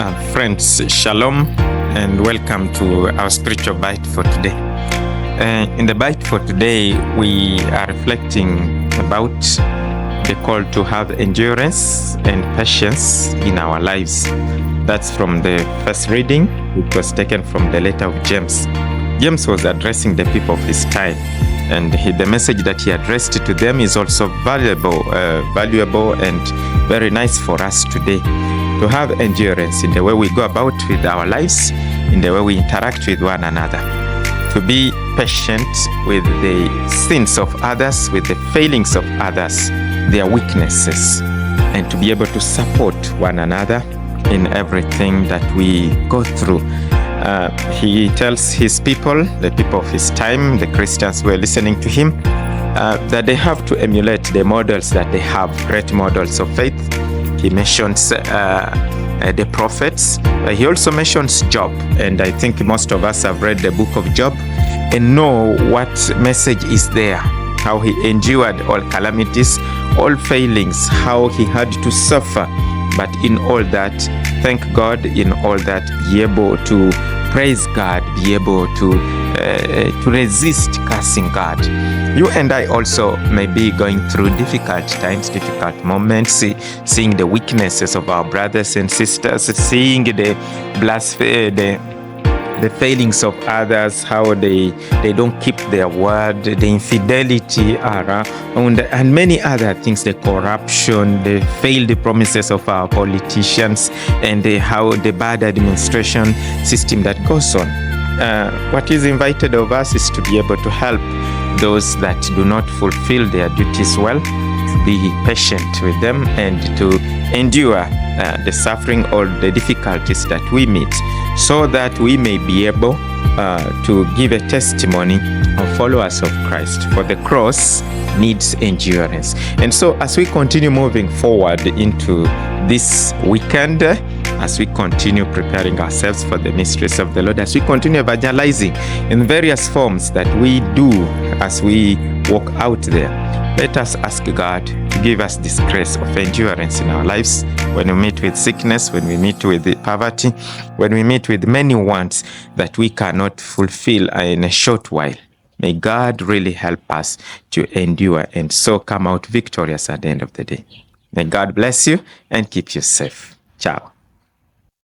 Friends, shalom and welcome to our spiritual bite for today. In the bite for today, we are reflecting about the call to have endurance and patience in our lives. That's from the first reading, which was taken from the letter of James. James was addressing the people of his time, and the message that he addressed to them is also valuable and very nice for us today. To have endurance in the way we go about with our lives, in the way we interact with one another. To be patient with the sins of others, with the failings of others, their weaknesses, and to be able to support one another in everything that we go through. He tells his people, the people of his time, the Christians who are listening to him, that they have to emulate the models that they have, great models of faith. He mentions the prophets. He also mentions Job. And I think most of us have read the book of Job and know what message is there. How he endured all calamities, all failings, how he had to suffer. But in all that, thank God, in all that, be able to praise God, be able to resist cursing God. You and I also may be going through difficult times, difficult moments, seeing the weaknesses of our brothers and sisters, seeing the failings of others, how they don't keep their word, the infidelity, and many other things, the corruption, the failed promises of our politicians, and how the bad administration system that goes on. What is invited of us is to be able to help those that do not fulfill their duties well, to be patient with them and to endure the suffering or the difficulties that we meet, so that we may be able to give a testimony of followers of Christ. For the cross needs endurance. And so as we continue moving forward into this weekend, as we continue preparing ourselves for the mysteries of the Lord, as we continue evangelizing in various forms that we do as we walk out there, let us ask God to give us this grace of endurance in our lives when we meet with sickness, when we meet with poverty, when we meet with many wants that we cannot fulfill in a short while. May God really help us to endure and so come out victorious at the end of the day. May God bless you and keep you safe. Ciao.